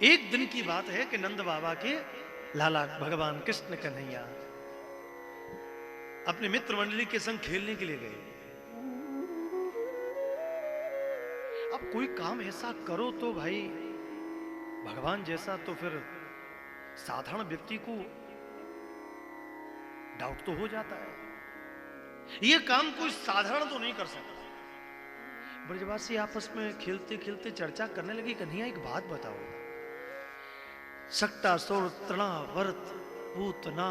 एक दिन की बात है कि नंद बाबा के लाला भगवान कृष्ण कन्हैया अपने मित्र मंडली के संग खेलने के लिए गए। अब कोई काम ऐसा करो तो भाई भगवान जैसा, तो फिर साधारण व्यक्ति को डाउट तो हो जाता है। ये काम कोई साधारण तो नहीं कर सकता। ब्रजवासी आपस में खेलते खेलते चर्चा करने लगी, कन्हैया एक बात बताओ, सक्टासुर, तृणावर्त, पूतना,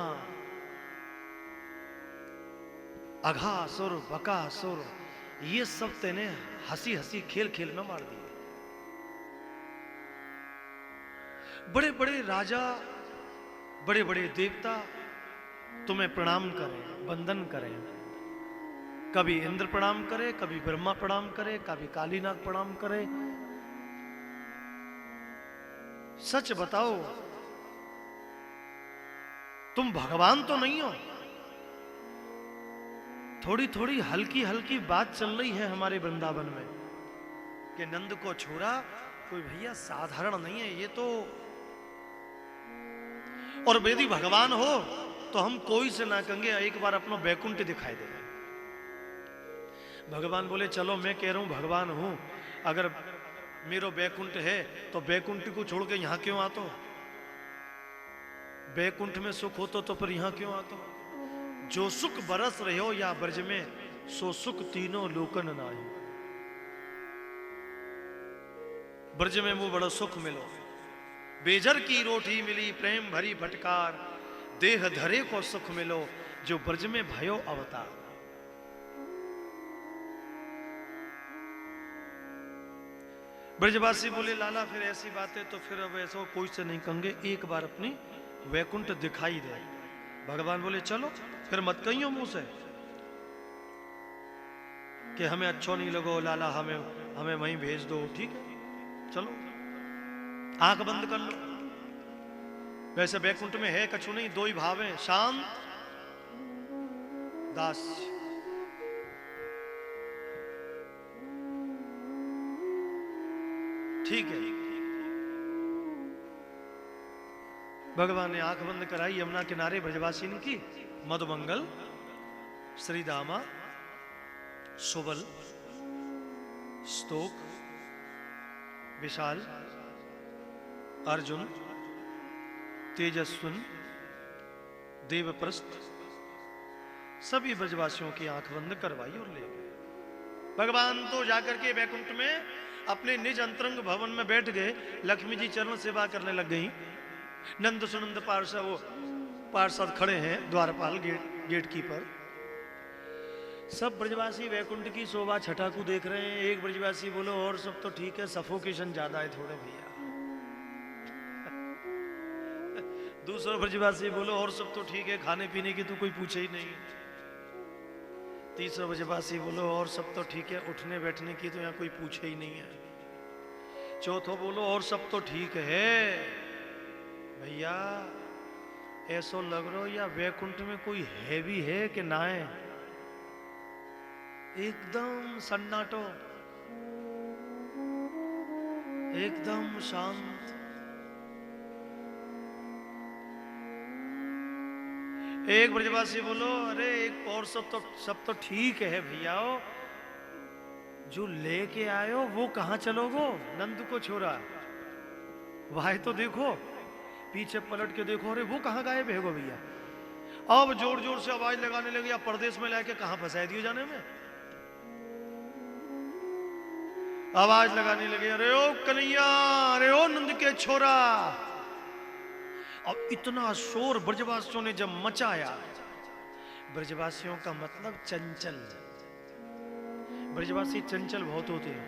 अघासुर, बकासुर, ये सब तेने हंसी हंसी खेल खेल में मार दिए। बड़े बड़े राजा, बड़े बड़े देवता तुम्हें प्रणाम करें, वंदन करें। कभी इंद्र प्रणाम करे, कभी ब्रह्मा प्रणाम करे, कभी कालीनाग प्रणाम करे। सच बताओ, तुम भगवान तो नहीं हो। थोड़ी थोड़ी हल्की हल्की बात चल रही है हमारे वृंदावन में कि नंद को छोड़ा कोई भैया साधारण नहीं है ये तो। और यदि भगवान हो तो हम कोई से ना कहेंगे एक बार अपना बैकुंठ दिखाई दे। भगवान बोले चलो मैं कह रहा हूं भगवान हूं, अगर मेरो बैकुंठ है तो बैकुंठ को छोड़ के यहां क्यों आतो? बैकुंठ में सुख हो तो फिर यहां क्यों आतो? जो सुख बरस रहे हो या ब्रज में, सो सुख तीनों लोकन नाही। ब्रज में मुंह बड़ा सुख मिलो, बेजर की रोटी मिली प्रेम भरी फटकार, देह धरे को सुख मिलो जो ब्रज में भयो अवतार। ब्रजवासी बोले लाला फिर ऐसी बात है तो फिर अब ऐसा कोई से नहीं कहेंगे, एक बार अपनी वैकुंठ दिखाई दे। भगवान बोले चलो फिर मत कहियो मुंह से कि हमें अच्छो नहीं लगो लाला, हमें वहीं भेज दो, ठीक है चलो आंख बंद कर लो। वैसे वैकुंठ में है कछु नहीं, दो ही भाव है, शांत दास। ठीक है। भगवान ने आंख बंद कराई, यमुना किनारे ब्रजवासी ने की मधुमंगल, श्रीदामा, सुबल, स्तोक, विशाल, अर्जुन, तेजस्विन, देवप्रस्थ, सभी ब्रजवासियों की आंख बंद करवाई और ले गए। भगवान तो जाकर के वैकुंठ में अपने निज अंतरंग भवन में बैठ गए। लक्ष्मी जी चरण सेवा करने लग गई। नंद सुनंद पार्षद खड़े हैं द्वारपाल गेट कीपर। सब ब्रजवासी वैकुंठ की शोभा छटा को देख रहे हैं। एक ब्रजवासी बोलो और सब तो ठीक है, सफोकेशन ज्यादा है थोड़े भैया। दूसरा ब्रजवासी बोलो और सब तो ठीक है, खाने पीने की तो कोई पूछे ही नहीं। तीसरा ब्रजवासी बोलो और सब तो ठीक है, उठने बैठने की तो यहाँ कोई पूछे ही नहीं है। चौथो बोलो और सब तो ठीक है। भैया ऐसा लग रहा या वैकुंठ में कोई है भी है कि ना है? एकदम सन्नाटो, एकदम शांत। एक ब्रजवासी बोलो अरे एक और सब तो ठीक है भैया, जो लेके आयो वो कहां चलोगो? नंद को छोड़ा भाई तो देखो, पीछे पलट के देखो, अरे वो कहां गायब है गो भैया। अब जोर जोर से आवाज लगाने लगे, या परदेश में लाके कहां फंसा दिए जाने में। आवाज लगाने लगे अरे ओ कन्हैया, अरे ओ नंद के छोरा। अब इतना शोर ब्रजवासियों ने जब मचाया, ब्रजवासियों का मतलब चंचल, ब्रजवासी चंचल बहुत होते हैं।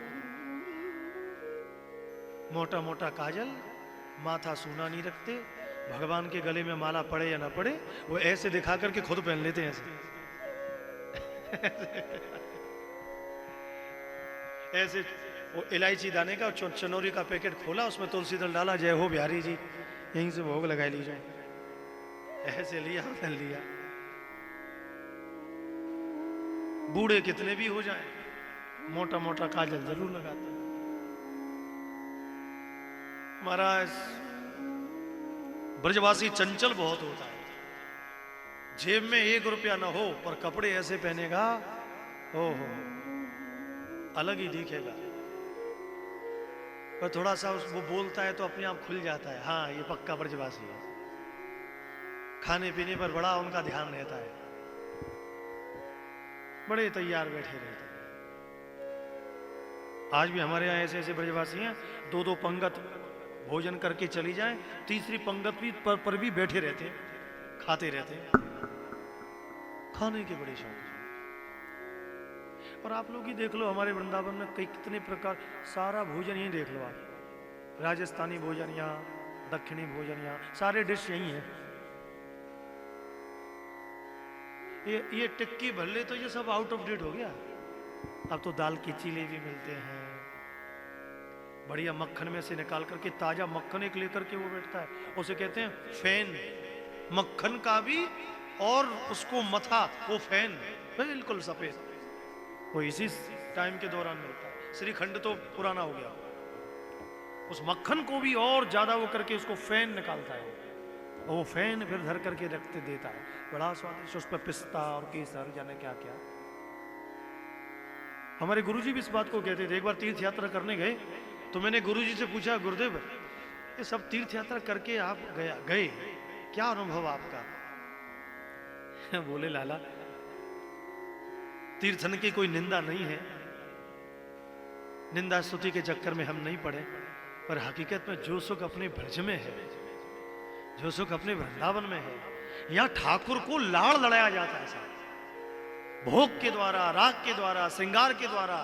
मोटा मोटा काजल, माथा सूना नहीं रखते, भगवान के गले में माला पड़े या ना पड़े वो ऐसे दिखा करके खुद पहन लेते हैं ऐसे। ऐसे वो इलायची दाने का चनौरी का पैकेट खोला, उसमें तुलसी दल डाला, जय हो बिहारी जी, यहीं से भोग लगा लीजिए। ऐसे लिया पहन लिया। बूढ़े कितने भी हो जाएं, मोटा मोटा काजल जरूर लगाते हैं। महाराज ब्रजवासी चंचल बहुत होता है। जेब में 1 रुपया ना हो पर कपड़े ऐसे पहनेगा, ओहो अलग ही दिखेगा। पर थोड़ा सा वो बोलता है तो अपने आप खुल जाता है, हाँ ये पक्का ब्रजवासी है। खाने पीने पर बड़ा उनका ध्यान रहता है, बड़े तैयार बैठे रहते हैं। आज भी हमारे यहाँ ऐसे ऐसे ब्रजवासी हैं, 2-2 पंगत भोजन करके चली जाएं, तीसरी पंगत भी पर भी बैठे रहते हैं, खाते रहते हैं, खाने के बड़े शौक। और आप लोग ही देख लो हमारे वृंदावन में कई कितने प्रकार, सारा भोजन यही देख लो आप, राजस्थानी भोजन यहाँ, दक्षिणी भोजन यहाँ, सारे डिश यही है। ये टिक्की भल्ले तो ये सब आउट ऑफ डेट हो गया। अब तो दाल की चीले भी मिलते हैं, बढ़िया मक्खन में से निकाल करके ताजा मक्खन एक लेकर के वो बैठता है, उसे कहते हैं फैन, मक्खन का भी और उसको मथा वो फैन बिल्कुल सफेद, वो इसी टाइम के दौरान मिलता है। श्रीखंड तो पुराना हो गया, उस मक्खन को भी और ज्यादा वो करके उसको फैन निकालता है, वो फैन फिर धर करके रखते देता है, बड़ा स्वादिष्ट, उस पर पिस्ता और केसर जाने क्या क्या। हमारे गुरुजी भी इस बात को कहते थे। एक बार तीर्थ यात्रा करने गए तो मैंने गुरुजी से पूछा, गुरुदेव ये सब तीर्थ यात्रा करके आप गए क्या अनुभव आपका? बोले लाला तीर्थन की कोई निंदा नहीं है, निंदा स्तुति के चक्कर में हम नहीं पड़े, पर हकीकत में जो सुख अपने ब्रज में है, जो सुख अपने वृंदावन में है, यहां ठाकुर को लाड़ लड़ाया जाता है साहब, भोग के द्वारा, राग के द्वारा, श्रृंगार के द्वारा।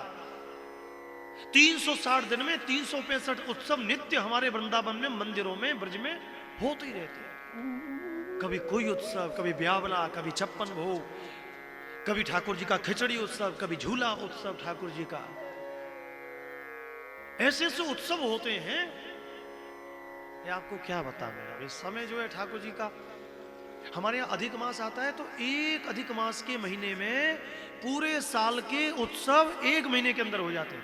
360 दिन में 365 उत्सव नित्य हमारे वृंदावन में, मंदिरों में, ब्रज में होते ही रहते हैं। कभी कोई उत्सव, कभी ब्यावला, कभी 56 भोग, कभी ठाकुर जी का खिचड़ी उत्सव, कभी झूला उत्सव ठाकुर जी का, ऐसे ऐसे उत्सव होते हैं। ये आपको क्या बता मैं, इस समय जो है ठाकुर जी का, हमारे यहाँ अधिक मास आता है तो एक अधिक मास के महीने में पूरे साल के उत्सव 1 महीने के अंदर हो जाते हैं।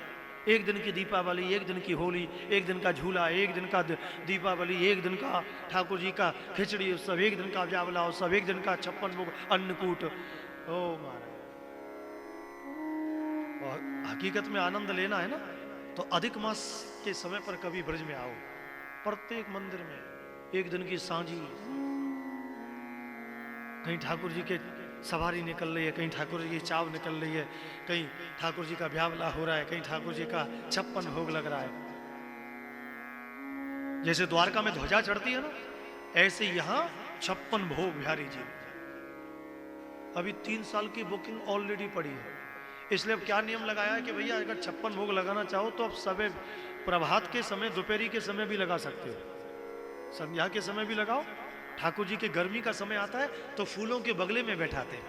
1 दिन की दीपावली, 1 दिन की होली, 1 दिन का झूला, 1 दिन का दीपावली, 1 दिन का ठाकुर जी का खिचड़ी उत्सव, 1 दिन का ब्यावला उत्सव, 1 दिन का 56 भोग अन्नकूट। ओ महाराज, और हकीकत में आनंद लेना है ना तो अधिक मास के समय पर कभी ब्रज में आओ, प्रत्येक मंदिर में 1 दिन की सांझी, कहीं ठाकुर जी के सवारी निकल रही है, कहीं ठाकुर जी की चाव निकल रही है, कहीं ठाकुर जी का ब्यावला हो रहा है, कहीं ठाकुर जी का 56 भोग लग रहा है। जैसे द्वारका में ध्वजा चढ़ती है ना, ऐसे यहां 56 भोग बिहारी जी। अभी 3 साल की बुकिंग ऑलरेडी पड़ी है, इसलिए अब क्या नियम लगाया है कि भैया अगर 56 भोग लगाना चाहो तो अब सबे प्रभात के समय, दोपहरी के समय भी लगा सकते हो, संध्या के समय भी लगाओ। ठाकुर जी के गर्मी का समय आता है तो फूलों के बगले में बैठाते हैं।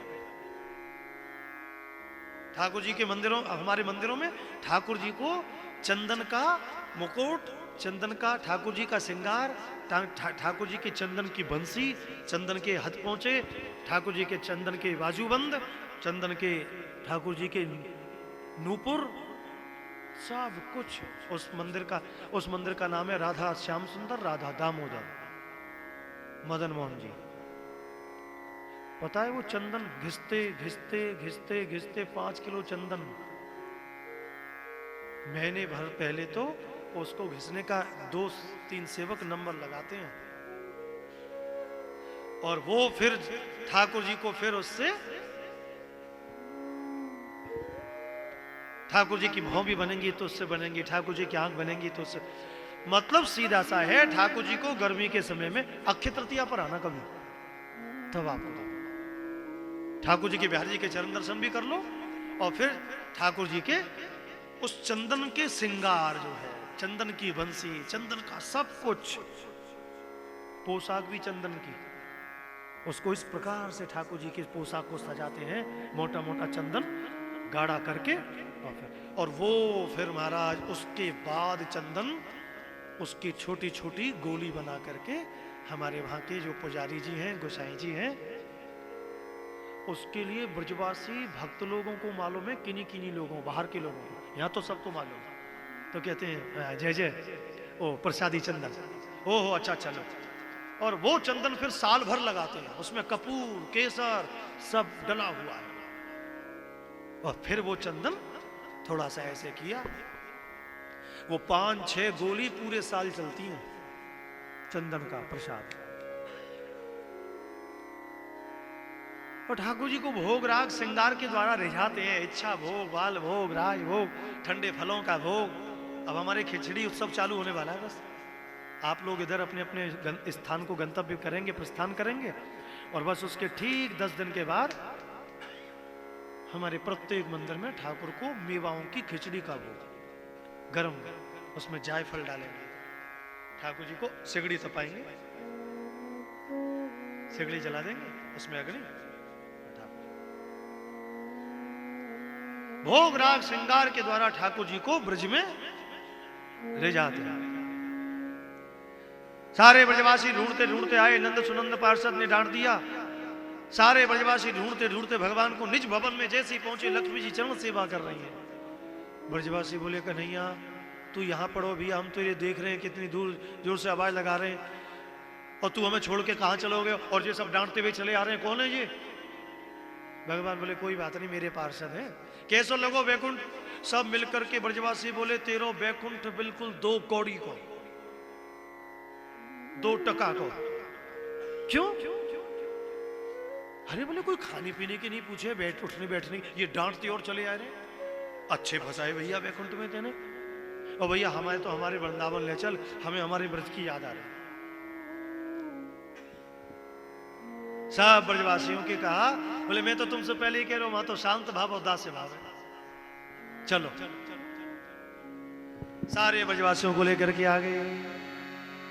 ठाकुर जी के मंदिरों, हमारे मंदिरों में ठाकुर जी को चंदन का मुकुट, चंदन का ठाकुर जी का श्रृंगार, ठाकुर जी के चंदन की बंसी, चंदन के हथ पहुंचे, ठाकुर जी के चंदन के बाजूबंद, चंदन के ठाकुर जी के नूपुर, सब कुछ उस मंदिर का नाम है राधा श्याम सुंदर, राधा दामोदर मदन मोहन जी। पता है वो चंदन घिसते घिसते घिसते घिसते 5 किलो चंदन, महीने भर पहले तो उसको घिसने का 2-3 सेवक नंबर लगाते हैं, और वो फिर ठाकुर जी को फिर उससे ठाकुर जी की भौं भी बनेंगी तो उससे बनेंगी, ठाकुर जी की आंख बनेंगी तो उससे, मतलब सीधा सा है। ठाकुर जी को गर्मी के समय में अक्षय तृतीया पर आना कभी, तब आपको ठाकुर जी के, बिहारी जी के चरण दर्शन भी कर लो, और फिर ठाकुर जी के उस चंदन के श्रृंगार जो है, चंदन की बंसी, चंदन का सब कुछ, पोशाक भी चंदन की, उसको इस प्रकार से ठाकुर जी के पोशाक को सजाते हैं, मोटा मोटा चंदन गाढ़ा करके, और वो फिर महाराज उसके बाद चंदन उसकी छोटी छोटी गोली बना करके हमारे वहां के जो पुजारी जी हैं, गोसाई जी हैं, उसके लिए ब्रजवासी भक्त लोगों को मालूम है, किन्हीं किन्हीं लोगों, बाहर के लोगों को, यहाँ तो सबको मालूम, तो कहते हैं जय जय ओ प्रसादी चंदन, ओहो अच्छा चलो। और वो चंदन फिर साल भर लगाते हैं, उसमें कपूर केसर सब डला हुआ है। और फिर वो चंदन थोड़ा सा ऐसे किया, वो 5-6 गोली पूरे साल चलती हैं चंदन का प्रसाद। और ठाकुर जी को भोग राग श्रृंगार के द्वारा रिझाते हैं, इच्छा भोग, बाल भोग, राज भोग, ठंडे फलों का भोग। अब हमारे खिचड़ी उत्सव चालू होने वाला है, बस आप लोग इधर अपने अपने स्थान को गंतव्य करेंगे, प्रस्थान करेंगे, और बस उसके ठीक 10 दिन के बाद हमारे प्रत्येक मंदिर में ठाकुर को मेवाओं की खिचड़ी का भोग गरम गरम, उसमें जायफल डालेंगे, ठाकुर जी को सिगड़ी तपाएंगे, सिगड़ी जला देंगे, उसमें अग्नि, भोग राग श्रृंगार के द्वारा ठाकुर जी को ब्रज में ले जाते हैं। सारे ब्रजवासी ढूंढते ढूंढते आए, नंद सुनंद पार्षद ने डांट दिया। सारे ब्रजवासी ढूंढते ढूंढते भगवान को निज भवन में जैसे ही पहुंचे, लक्ष्मी जी चरण सेवा कर रही है। ब्रजवासी बोले कन्हैया तू यहाँ पढ़ो भैया, हम तो ये देख रहे हैं कितनी दूर जोर से आवाज लगा रहे हैं, और तू हमें छोड़ के कहाँ चलोगे, और ये सब डांटते हुए चले आ रहे हैं, कौन है ये? भगवान बोले कोई बात नहीं, मेरे पार्षद हैं। कैसो लगो वैकुंठ? सब मिलकर के ब्रजवासी बोले तेरो वैकुंठ बिल्कुल 2 कौड़ी को, 2 टका को। क्यों? अरे बोले कोई खाने पीने की नहीं पूछे, बैठ उठने बैठने, ये डांटते और चले आ रहे। अच्छे फंसाए भैया वैकुंठ में तेने, और भैया हमारे तो हमारे वृंदावन ले चल, हमें हमारे ब्रज की याद आ रही। सब ब्रजवासियों के कहा, बोले मैं तो तुमसे पहले ही कह रहा हूं, वहां तो शांत भाव और दास्य भाव है, चलो। सारे ब्रजवासियों को लेकर के आ गए।